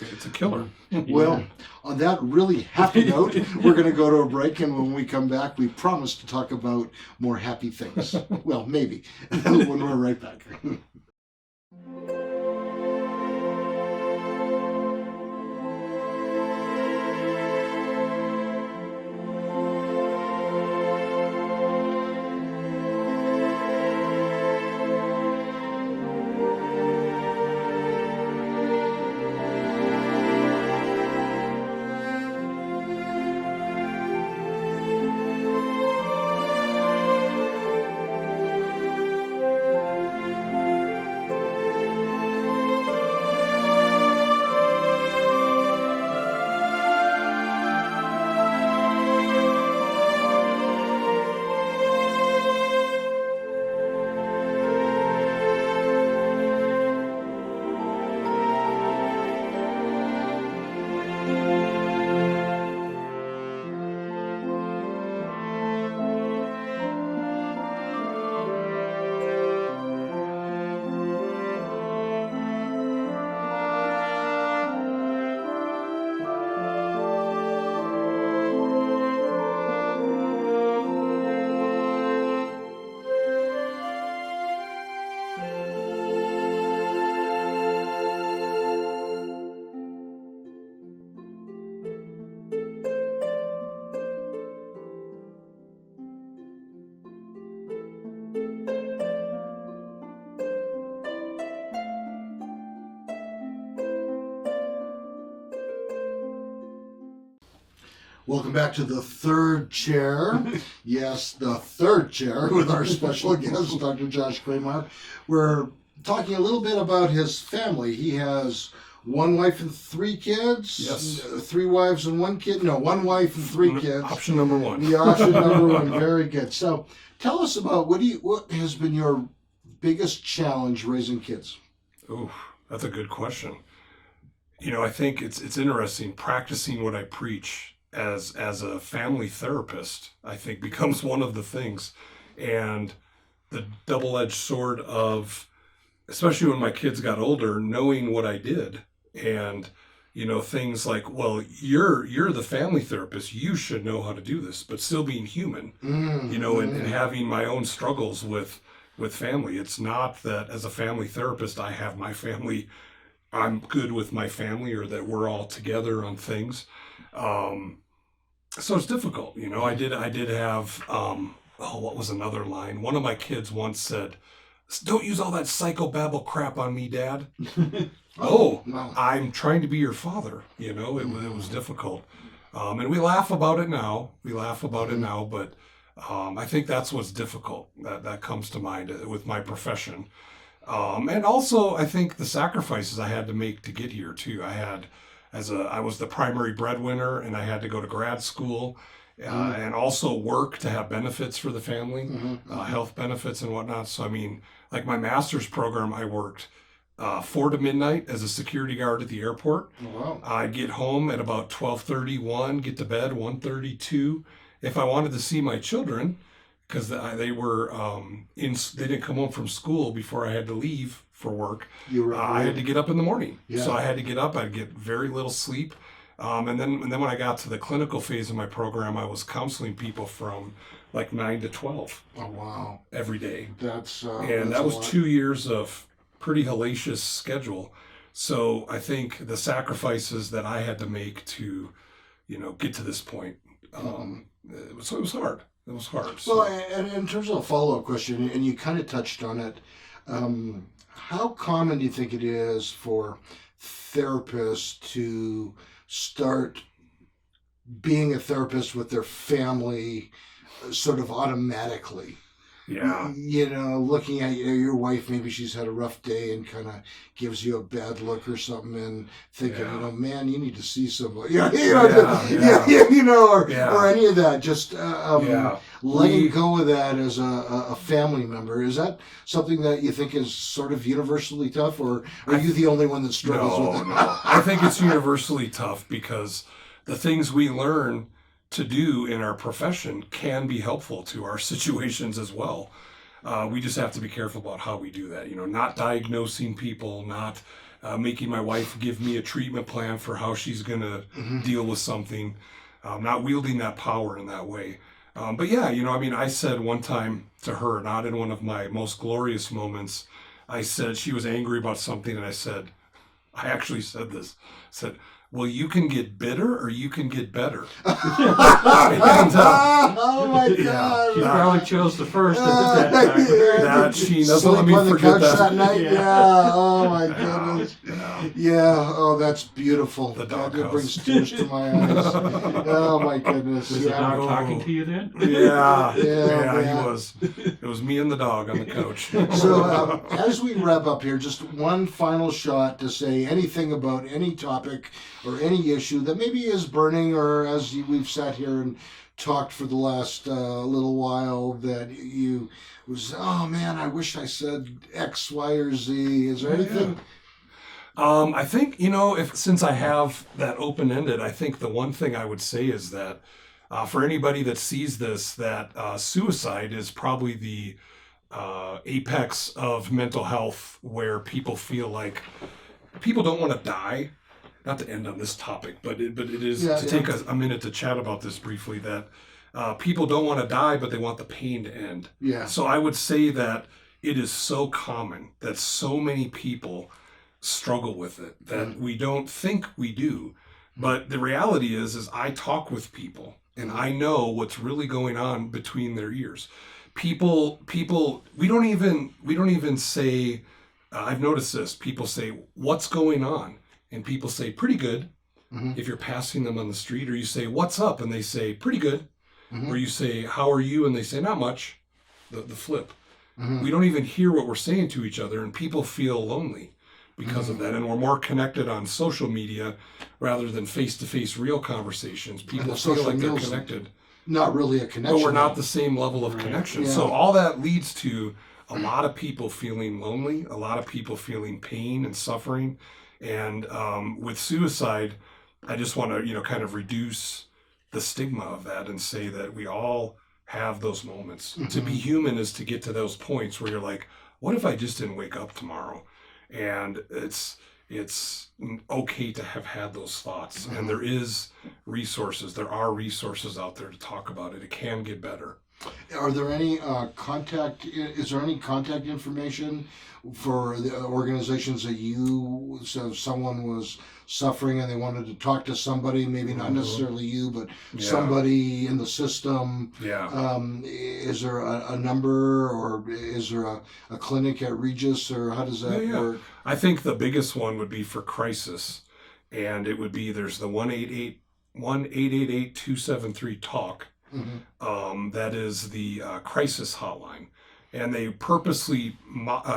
It's a killer. Well, on that really happy note, we're going to go to a break, and when we come back, we promise to talk about more happy things. Well, maybe when we're right back. Welcome back to the third chair. Yes, the third chair with our special guest, Dr. Josh Kreimeyer. We're talking a little bit about his family. He has 1 wife and 3 kids. Yes. 3 wives and 1 kid. No, 1 wife and 3 kids. Option number 1. The option number 1. Very good. So, tell us about what has been your biggest challenge raising kids? Oh, that's a good question. You know, I think it's interesting practicing what I preach as a family therapist. I think becomes one of the things, and the double-edged sword of, especially when my kids got older, knowing what I did, and things like, well, you're the family therapist, you should know how to do this, but still being human, and having my own struggles with family. It's not that as a family therapist I have my family, I'm good with my family, or that we're all together on things. So it's difficult, I did have, what was another line? One of my kids once said, "Don't use all that psychobabble crap on me, Dad." Wow. I'm trying to be your father. It was difficult. And we laugh about it now. But I think that's what's difficult. That comes to mind with my profession. And also, I think the sacrifices I had to make to get here too. I was the primary breadwinner, and I had to go to grad school, and also work to have benefits for the family, health benefits and whatnot. So I mean, like my master's program, I worked 4 to midnight as a security guard at the airport. Oh, wow. I'd get home at about 12:31, get to bed 1:32. If I wanted to see my children, because they were they didn't come home from school before I had to leave for work. I had to get up in the morning, so I had to get up. I'd get very little sleep, and then when I got to the clinical phase of my program, I was counseling people from like 9 to 12. Oh, wow! Every day. That's that was 2 years of pretty hellacious schedule. So I think the sacrifices that I had to make to, get to this point, it was hard. It was hard. So. Well, and in terms of a follow-up question, and you kind of touched on it, how common do you think it is for therapists to start being a therapist with their family sort of automatically? Yeah. Looking at your wife, maybe she's had a rough day and kind of gives you a bad look or something, and thinking, man, you need to see somebody. Or any of that. Just letting go of that as a family member. Is that something that you think is sort of universally tough, or are you the only one that struggles with it? No. I think it's universally tough because the things we learn to do in our profession can be helpful to our situations as well. We just have to be careful about how we do that. Not diagnosing people, not making my wife give me a treatment plan for how she's going to deal with something, not wielding that power in that way. But yeah, I said one time to her, not in one of my most glorious moments, I said she was angry about something, and I actually said this, well, you can get bitter or you can get better. Oh my God! She probably chose the first at that time. That she doesn't Sleep let me on the forget couch that. night. Yeah. Oh my goodness. Yeah. Oh, that's beautiful. The dog That house. brings tears to my eyes. Oh my goodness. Was the dog talking to you then? Yeah, Yeah. he was. It was me and the dog on the couch. So, as we wrap up here, just one final shot to say anything about any topic or any issue that maybe is burning, or as we've sat here and talked for the last little while, that you was, oh man, I wish I said X, Y, or Z. Is there anything? I think, since I have that open-ended, I think the one thing I would say is that for anybody that sees this, that suicide is probably the apex of mental health, where people feel like people don't want to die. Not to end on this topic, but it is take a minute to chat about this briefly, that people don't want to die, but they want the pain to end. Yeah. So I would say that it is so common that so many people struggle with it that we don't think we do. But the reality is I talk with people, and I know what's really going on between their ears. People, we don't even say, I've noticed this, people say, what's going on? And people say, pretty good, if you're passing them on the street. Or you say, what's up? And they say, pretty good. Or you say, how are you? And they say, not much. The flip. We don't even hear what we're saying to each other, and people feel lonely because of that. And we're more connected on social media rather than face-to-face real conversations. People feel like they're connected. Not really a connection. But we're not the same level of connection. Yeah. So all that leads to a lot of people feeling lonely, a lot of people feeling pain and suffering. And with suicide, I just want to, kind of reduce the stigma of that and say that we all have those moments. To be human is to get to those points where you're like, what if I just didn't wake up tomorrow? And it's okay to have had those thoughts. And there are resources out there to talk about it. It can get better. Are there any is there any contact information for the organizations that so if someone was suffering and they wanted to talk to somebody, maybe not necessarily you, but somebody in the system? Is there a number, or is there a clinic at Regis, or how does that work? I think the biggest one would be for crisis, and it would be, there's the 188 1-888-273-TALK. That is the crisis hotline. And they purposely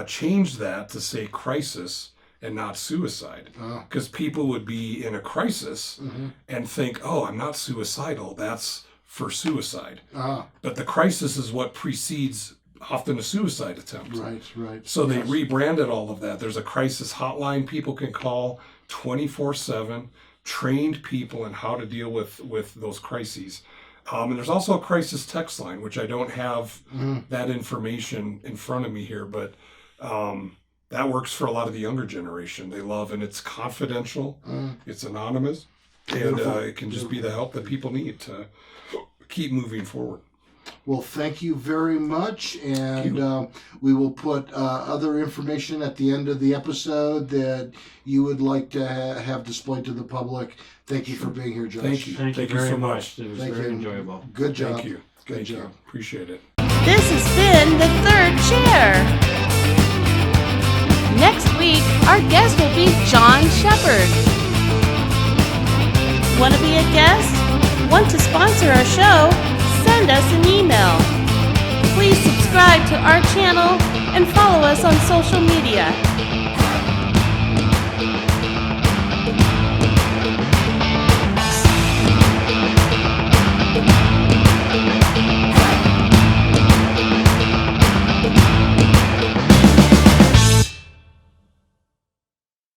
changed that to say crisis and not suicide. Because people would be in a crisis and think, oh, I'm not suicidal. That's for suicide. But the crisis is what precedes often a suicide attempt. Right. So they rebranded all of that. There's a crisis hotline people can call 24/7, trained people in how to deal with those crises. And there's also a crisis text line, which I don't have that information in front of me here, but that works for a lot of the younger generation. They love, and it's confidential, it's anonymous, and it can just be the help that people need to keep moving forward. Well, thank you very much, and we will put other information at the end of the episode that you would like to have displayed to the public. Thank you for being here, Josh. Thank you. Thank you so very much. much. It was Thank very you. enjoyable. Good job. Thank you. Good job. Appreciate it. This has been The Third Chair. Next week, our guest will be John Shepard. Want to be a guest? Want to sponsor our show? Send us an email. Please subscribe to our channel and follow us on social media.